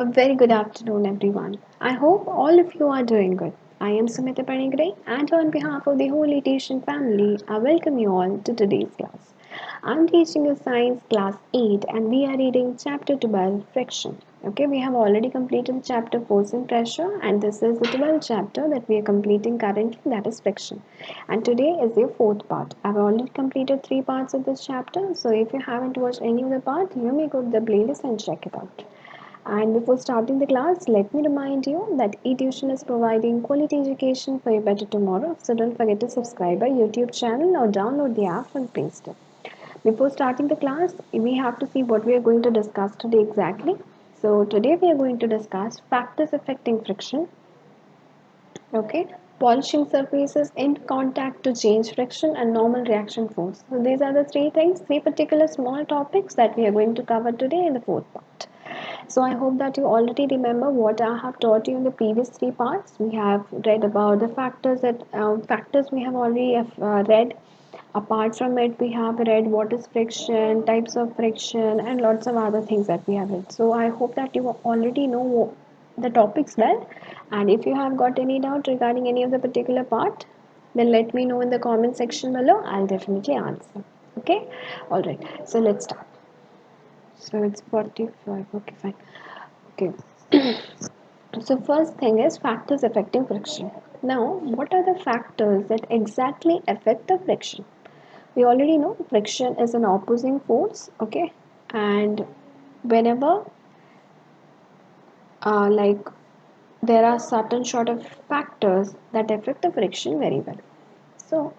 A very good afternoon, everyone. I hope all of you are doing good. I am Sumita Panigre, and on behalf of the whole Edition family, I welcome you all to today's class. I'm teaching you Science Class 8, and we are reading Chapter 12 Friction. Okay, we have already completed Chapter Force and Pressure, and this is the 12th chapter that we are completing currently, that is Friction. And today is the fourth part. I've already completed three parts of this chapter, so if you haven't watched any of the part, you may go to the playlist and check it out. And before starting the class, let me remind you that eTuition is providing quality education for a better tomorrow. So don't forget to subscribe our YouTube channel or download the app from Play Store. Before starting the class, we have to see what we are going to discuss today exactly. So today we are going to discuss factors affecting friction. Okay, polishing surfaces in contact to change friction and normal reaction force. So these are the three things, three particular small topics that we are going to cover today in the fourth part. So I hope that you already remember what I have taught you in the previous three parts. We have read about the factors we have already read. Apart from it, we have read what is friction, types of friction, and lots of other things that we have read. So I hope that you already know the topics well. And if you have got any doubt regarding any of the particular part, then let me know in the comment section below. I'll definitely answer. Okay. All right. So let's start. So it's 45. Okay, fine. Okay. So first thing is factors affecting friction. Now, what are the factors that exactly affect the friction? We already know friction is an opposing force, okay? And whenever like there are certain sort of factors that affect the friction very well. So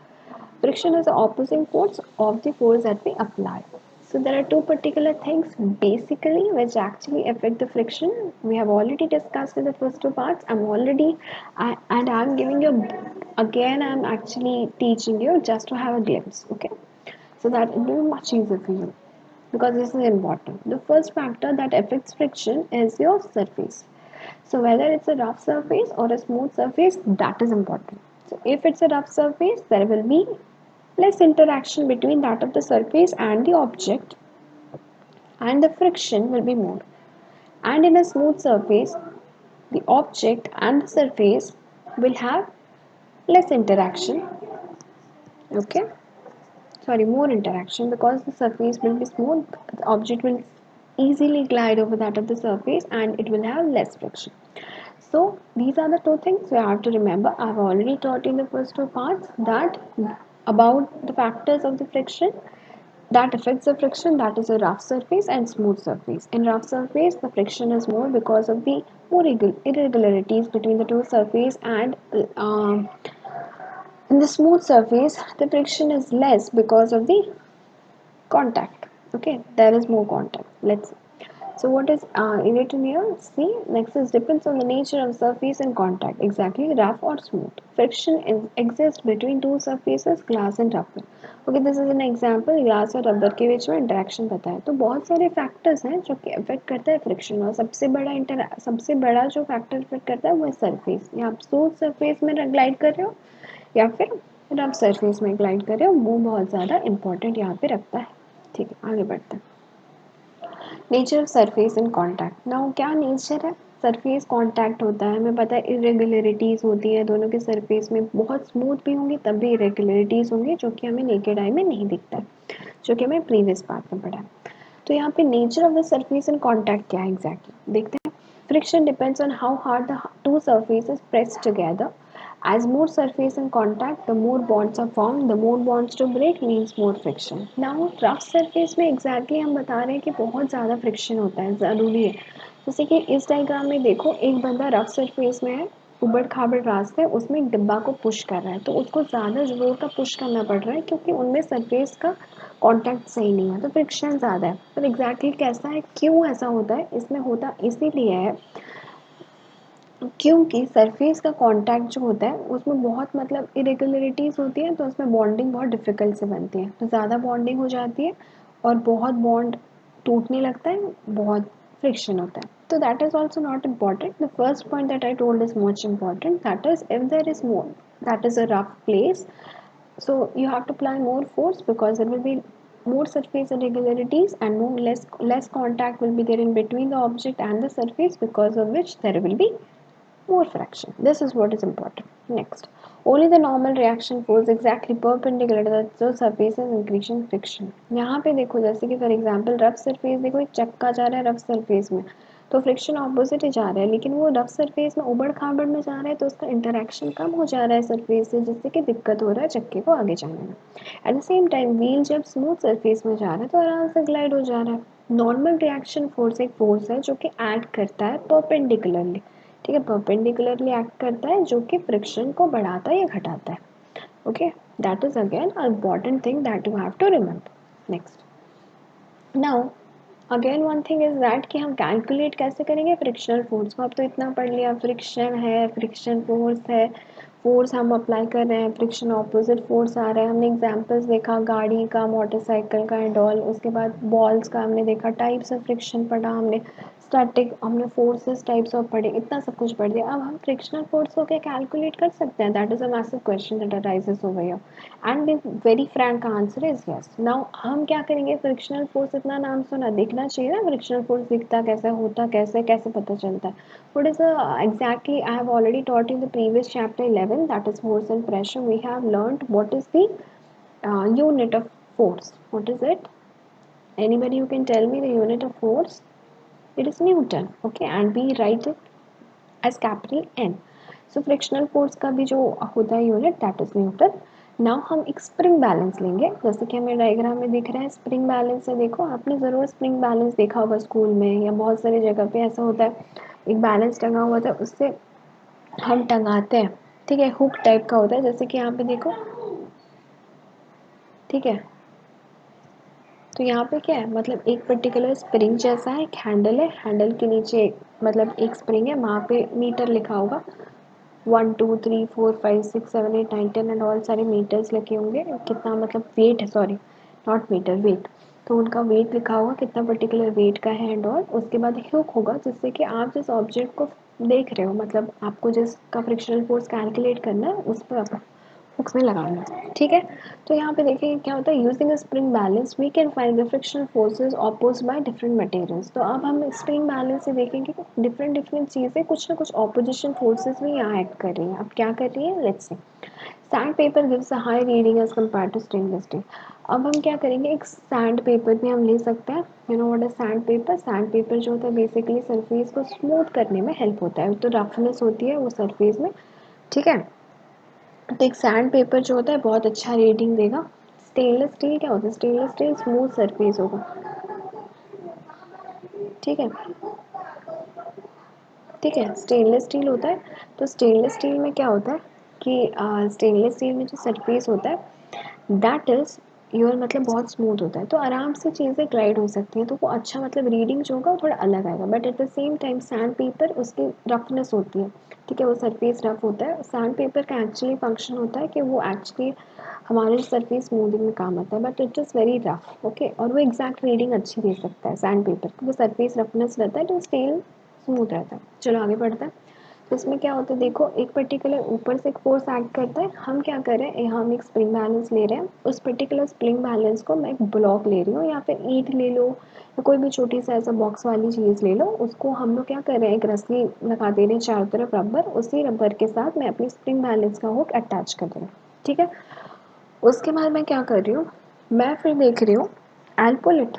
friction is the opposing force of the force that we apply. So there are two particular things basically which actually affect the friction. We have already discussed in the first two parts. And I'm giving you again. I'm actually teaching you just to have a glimpse. Okay, so that it will be much easier for you because this is important. The first factor that affects friction is your surface. So whether it's a rough surface or a smooth surface, that is important. So if it's a rough surface, there will be less interaction between that of the surface and the object, and the friction will be more. And in a smooth surface, the object and the surface will have less interaction. Okay, sorry, more interaction, because the surface will be smooth, the object will easily glide over that of the surface and it will have less friction. So these are the two things you have to remember. I've already taught in the first two parts that about the factors of the friction that affects the friction, that is a rough surface and smooth surface. In rough surface, the friction is more because of the more irregularities between the two surface, and in the smooth surface, the friction is less because of the contact. Okay, there is more contact. Let's see. So what is written here? See, next is depends on the nature of surface and contact. Exactly, rough or smooth. Friction exists between two surfaces, glass and rubber. Okay, this is an example. Glass और rubber के बीच में interaction बताया, तो बहुत सारे factors हैं जो कि अफेक्ट करता है फ्रिक्शन, और सबसे बड़ा जो फैक्टर अफेक्ट करता है वो है सरफेस. या आप स्मूथ सरफेस में ग्लाइड कर रहे हो या फिर रफ सरफेस में ग्लाइड कर रहे हो, वो बहुत ज़्यादा इंपॉर्टेंट यहाँ पे रखता है. ठीक है, आगे बढ़ते हैं. Nature of surface in contact. Now क्या नेचर है? सरफेस कांटेक्ट होता है, हमें पता है इरेगुलरिटीज़ होती है दोनों के सरफेस में, बहुत स्मूथ भी होंगी तब भी इरेगुलरिटीज़ होंगी जो कि हमें नेकेड आई में नहीं दिखता है, जो कि हमें प्रीवियस पार्ट में पढ़ा है. तो यहाँ पे nature of the surface in contact क्या है एग्जैक्टली देखते हैं. Friction depends on how hard the two surfaces press together. As more surface in contact, the more bonds are formed. The more bonds to break means more friction. Now rough surface में exactly हम बता रहे हैं कि बहुत ज़्यादा friction होता है, ज़रूरी है. जैसे कि इस डायग्राम में देखो, एक बंदा रफ सरफेस में है, उबड़ खाबड़ रास्ता है, उसमें एक डिब्बा को पुश कर रहा है, तो उसको ज़्यादा जोर का पुश करना पड़ रहा है क्योंकि उनमें सरफेस का कांटेक्ट सही नहीं है, तो फ्रिक्शन ज़्यादा है. पर एग्जैक्टली कैसा है, क्यों ऐसा होता है, इसमें होता इसीलिए है क्योंकि सरफेस का कांटेक्ट जो होता है उसमें बहुत मतलब इरेगुलरिटीज़ होती हैं, तो उसमें बॉन्डिंग बहुत डिफ़िकल्ट से बनती है, तो ज़्यादा बॉन्डिंग हो जाती है और बहुत बॉन्ड टूटने लगता है, बहुत फ्रिक्शन होता है. तो that is also not important. The first point that I told is much important, that is if there is more, that is a rough place, so you have to apply more force because there will be more surface irregularities and more less contact will be there in between the object and the surface, because of which there will be more fraction. This is what is important. Next, only the normal reaction force exactly perpendicular to the surface is increasing friction. यहाँ पे देखो जैसे कि for example rough surface, देखो एक चक्का जा रहा है रफ सरफेस में, तो फ्रिक्शन ऑपोजिट ही जा रहा है, लेकिन वो रफ सरफेस में उबड़ खाबड़ में जा रहा है तो उसका इंटरेक्शन कम हो जा रहा है सरफेस से, जिससे कि दिक्कत हो रहा है चक्के को आगे जाने में। At the same time wheel जब स्मूथ सरफेस में जा रहा है तो आराम से ग्लाइड हो जा रहा है। नॉर्मल रिएक्शन फोर्स एक फोर्स है जो कि ऐड करता है परपेंडिकुलरली, ठीक है, परपेंडिकुलरली एक्ट करता है, जो कि फ्रिक्शन को बढ़ाता है या घटाता है। Okay, that is again a important thing that you have to remember. Next, now again one thing is that कि हम कैलकुलेट कैसे करेंगे फ्रिक्शनल फोर्स को। अब तो इतना पढ़ लिया, फ्रिक्शन है, फ्रिक्शन फोर्स है, फोर्स हम अप्लाई कर रहे हैं, फ्रिक्शन ऑपोजिट फोर्स आ रहा है, हमने एग्जांपल्स देखा गाड़ी का, मोटरसाइकिल का एंड ऑल, उसके बाद बॉल्स का हमने देखा, टाइप्स ऑफ फ्रिक्शन पढ़ा हमने, स्टैटिक हमने फोर्सेस टाइप्स ऑफ पढ़े, इतना सब कुछ पढ़ दिया। अब हम फ्रिक्शनल फोर्स को क्या कैलकुलेट कर सकते हैं? That is a massive question that arises over here, and the very Frank answer is yes. Now हम क्या करेंगे, फ्रिक्शनल फोर्स इतना नाम सुना, देखना चाहिए ना फ्रिक्शनल फोर्स दिखता कैसे, होता कैसे, कैसे पता चलता है। What is the exactly? I have already taught in the previous chapter 11, that is force and pressure. We have learned what is the unit of force. What is it? Anybody who can tell me the unit of force? It is Newton. Okay, and we write it as capital N. So frictional force का भी जो होता है unit, that is Newton. Now हम एक spring balance लेंगे, जैसे कि हमें डायग्राम में दिख रहा है स्प्रिंग बैलेंस है। देखो आपने ज़रूर स्प्रिंग बैलेंस देखा होगा स्कूल में या बहुत सारी जगह पे ऐसा होता है, एक बैलेंस टंगा हुआ था, उससे हम टंगाते हैं, ठीक है, हुक टाइप का होता है, जैसे कि यहाँ पे देखो, ठीक है। तो यहाँ पे क्या है, मतलब एक पर्टिकुलर स्प्रिंग जैसा है, एक हैंडल है, हैंडल के नीचे मतलब एक स्प्रिंग है, वहाँ पे मीटर लिखा होगा, 1 2 3 4 5 6 7 8 9 10 एंड ऑल सारे मीटर्स लिखे होंगे, कितना मतलब वेट है, सॉरी नॉट मीटर, वेट, तो उनका वेट लिखा होगा कितना पर्टिकुलर वेट का है एंड ऑल। उसके बाद हुक होगा, जिससे कि आप जिस ऑब्जेक्ट को देख रहे हो, मतलब आपको जिसका फ्रिक्शनल फोर्स कैलकुलेट करना है उस पर आप हुक्स में लगाना है, ठीक है। तो यहाँ पे देखिए क्या होता है, using a spring balance we can find the frictional forces opposed by different materials. तो अब हम स्प्रिंग बैलेंस से देखेंगे कि डिफरेंट डिफरेंट चीज़ें कुछ ना कुछ ऑपोजिशन फोर्सेस भी यहाँ एक्ट कर रही हैं। अब क्या कर रही है, let's see, sand paper gives a high reading as compare to stainless steel. अब हम क्या करेंगे, एक सैंड पेपर भी हम ले सकते हैं। You know what is sand paper? Sand paper जो होता है बेसिकली सरफेस को स्मूथ करने में हेल्प होता है, तो रफनेस होती है वो सरफेस में, ठीक है। तो एक सैंड पेपर जो होता है बहुत अच्छा रीडिंग देगा। स्टेनलेस स्टील क्या होता है, स्टेनलेस स्टील स्मूथ सरफेस होगा, ठीक है, ठीक है, स्टेनलेस स्टील होता है। तो स्टेनलेस स्टील में क्या होता है कि स्टेनलेस स्टील में जो सरफेस होता है दैट इज़ योर, मतलब बहुत स्मूथ होता है, तो आराम से चीज़ें ग्लाइड हो सकती हैं, तो वो अच्छा मतलब रीडिंग जो होगा वो थोड़ा अलग आएगा। But at the same time sand paper उसकी रफनेस होती है, ठीक है, वो सरफेस रफ होता है। सैंड पेपर का एक्चुअली फंक्शन होता है कि वो एक्चुअली हमारे सरफेस स्मूथिंग में काम आता है, but it is very rough, okay, और वो एग्जैक्ट रीडिंग अच्छी दे सकता है सैंड पेपर, वो सरफेस रफनेस रहता है तो स्टील स्मूथ रहता है। चलो आगे बढ़ते हैं। तो इसमें क्या होता है, देखो एक पर्टिकुलर ऊपर से एक फोर्स एक्ट करता है, हम क्या कर रहे हैं, हम एक स्प्रिंग बैलेंस ले रहे हैं, उस पर्टिकुलर स्प्रिंग बैलेंस को मैं एक ब्लॉक ले रही हूँ या फिर ईंट ले लो या कोई भी छोटी सा ऐसा बॉक्स वाली चीज़ ले लो, उसको हम लोग क्या कर रहे हैं, एक रस्सी लगा दे रहे हैं चारों तरफ रबर, उसी रबर के साथ मैं अपनी स्प्रिंग बैलेंस का हुक अटैच कर रही हूँ, ठीक है। उसके बाद मैं क्या कर रही हूँ, मैं फिर देख रही हूँ, आई पुल इट,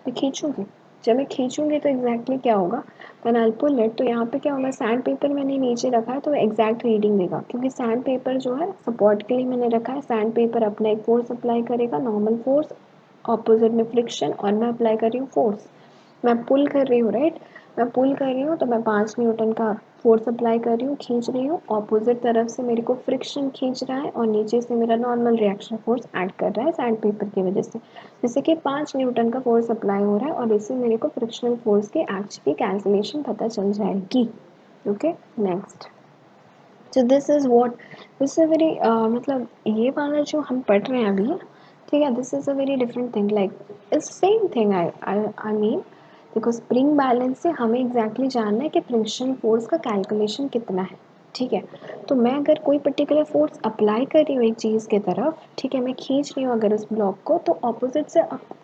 मैं खींचूंगी, जब मैं खींचूंगी तो एग्जैक्टली क्या होगा, व्हेन आई पुल इट, तो यहाँ पे क्या होगा, सैंड पेपर मैंने नीचे रखा है तो एग्जैक्ट रीडिंग देगा, क्योंकि सैंड पेपर जो है सपोर्ट के लिए मैंने रखा है, सैंड पेपर अपना एक फोर्स अप्लाई करेगा, नॉर्मल फोर्स, ऑपोजिट में फ्रिक्शन, और मैं अप्लाई कर रही हूँ फोर्स, मैं पुल कर रही हूँ, राइट, मैं पुल कर रही हूँ तो मैं 5 न्यूटन का फोर्स अप्लाई कर रही हूँ, खींच रही हूँ, ऑपोजिट तरफ से मेरे को फ्रिक्शन खींच रहा है और नीचे से मेरा नॉर्मल रिएक्शन फोर्स ऐड कर रहा है सैंड पेपर की वजह से, जैसे कि 5 न्यूटन का फोर्स अप्लाई हो रहा है, और इससे मेरे को फ्रिक्शनल फोर्स की एक्चुअली कैलकुलेशन पता चल जाएगी। Okay, next, so this is what, this is very, मतलब ये वाला जो हम पढ़ रहे हैं अभी, ठीक है, this is a very different thing, like it's same thing, I mean, देखो स्प्रिंग बैलेंस से हमें एग्जैक्टली जानना है कि फ्रिक्शन फोर्स का कैलकुलेशन कितना है, ठीक है। तो मैं अगर कोई पर्टिकुलर फोर्स अप्लाई कर रही हूँ एक चीज़ की तरफ, ठीक है, मैं खींच रही हूँ अगर उस ब्लॉक को, तो ऑपोजिट से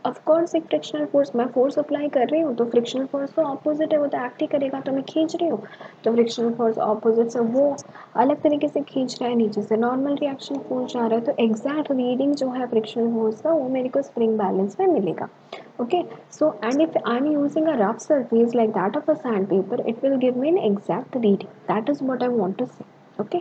ऑफ कोर्स एक फ्रिक्शनल फोर्स, मैं फोर्स अप्लाई कर रही हूँ तो फ्रिक्शनल फोर्स तो ऑपोजिट है, वो तो एक्ट ही करेगा। तो मैं खींच रही हूँ तो फ्रिक्शनल फोर्स ऑपोजिट से वो अलग तरीके से खींच रहा है, नीचे से नॉर्मल रिएक्शन फोर्स जा रहा है, तो एग्जैक्ट रीडिंग जो है फ्रिक्शनल फोर्स का वो मेरे को स्प्रिंग बैलेंस में मिलेगा। Okay, so and if I'm using a rough surface like that of a sandpaper, it will give me an exact reading. That is what I want to say. Okay,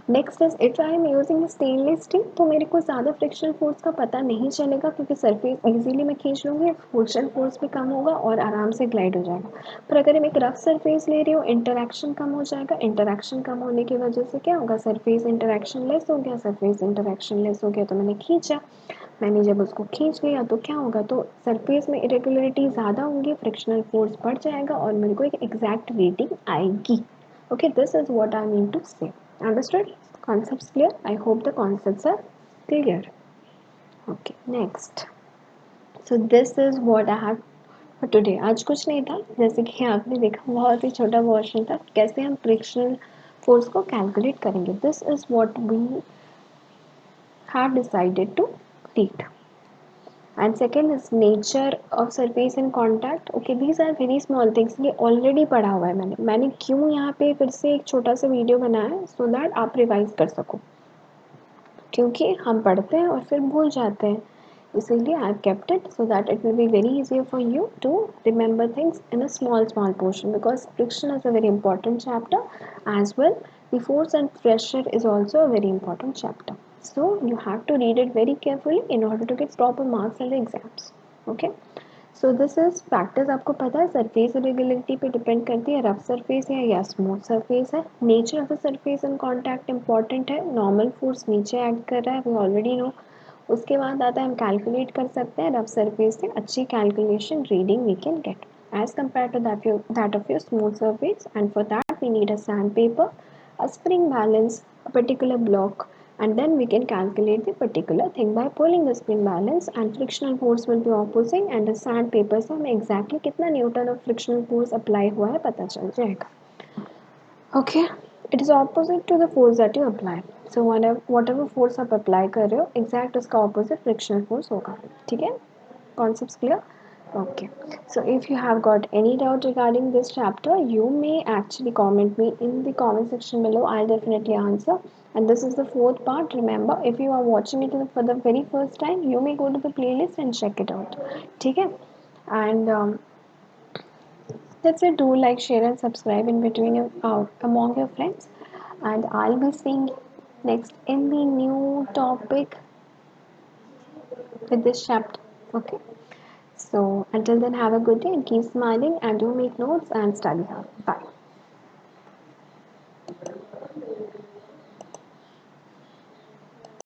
next is if I am using a stainless steel, तो मेरे को ज़्यादा frictional force का पता नहीं चलेगा क्योंकि surface easily मैं खींच लूँगी, फ्रिक्शनल फोर्स भी कम होगा और आराम से ग्लाइड हो जाएगा। पर अगर मैं एक रफ सरफेस ले रही हूँ, इंटरेक्शन कम हो जाएगा, इंटरेक्शन कम होने की वजह से क्या होगा, सरफेस इंटरेक्शन लेस हो गया, सरफेस इंटरेक्शन लेस हो गया तो मैंने खींचा, मैंने जब उसको खींच लिया तो क्या होगा, तो सरफेस में इरेगुलरिटी ज़्यादा होंगी, फ्रिक्शनल फोर्स बढ़ जाएगा और मेरे को एक एग्जैक्ट रीडिंग आएगी। Okay, this is what I mean to say. Understood? Concepts clear? I hope the concepts are clear. Okay, next, so this is what I have for today. आज कुछ नहीं था, जैसे कि आपने देखा बहुत ही छोटा पोर्शन था, कैसे हम फ्रिक्शनल फोर्स को कैलकुलेट करेंगे। This is what we have decided to read. And second is nature of surface in contact. Okay, these are very small things, ये already पढ़ा हुआ है मैंने क्यों यहाँ पे फिर से एक छोटा सा वीडियो बनाया है, so that आप रिवाइज कर सको, क्योंकि हम पढ़ते हैं और फिर भूल जाते हैं, इसीलिए I have kept it so that it will be very easier for you to remember things in a small portion, because friction is a very important chapter as well. The force and pressure is also a very important chapter, so you have to read it very carefully in order to get proper marks in the exams. Okay, so this is practice, आपको पता है surface irregularity पे depend करती है, rough surface है या smooth surface है। Nature of the surface in contact important है, नॉर्मल फोर्स नीचे एक्ट कर रहा है, वी ऑलरेडी नो। उसके बाद आता है हम कैलकुलेट कर सकते हैं रफ सरफेस से अच्छी calculation reading we can get as compare to that of your smooth surface, and for that we need a sand paper, a spring balance, a particular block, and then we can calculate the particular thing by pulling the spring balance, and frictional force will be opposing, and the sandpaper से हमें exactly कितना Newton of frictional force apply हुआ है पता चल जाएगा। Okay, it is opposite to the force that you apply. So whatever force आप apply कर रहे हो exact उसका opposite frictional force होगा। ठीक है, concepts clear? Okay, so if you have got any doubt regarding this chapter, you may actually comment me in the comment section below. I'll definitely answer. And this is the fourth part. Remember, if you are watching it for the very first time, you may go to the playlist and check it out. ठीक है? And that's it. Do like, share, and subscribe in between among your friends. And I'll be seeing you next in the new topic with this chapter. Okay. So until then, have a good day and keep smiling, and do make notes and study hard. Bye.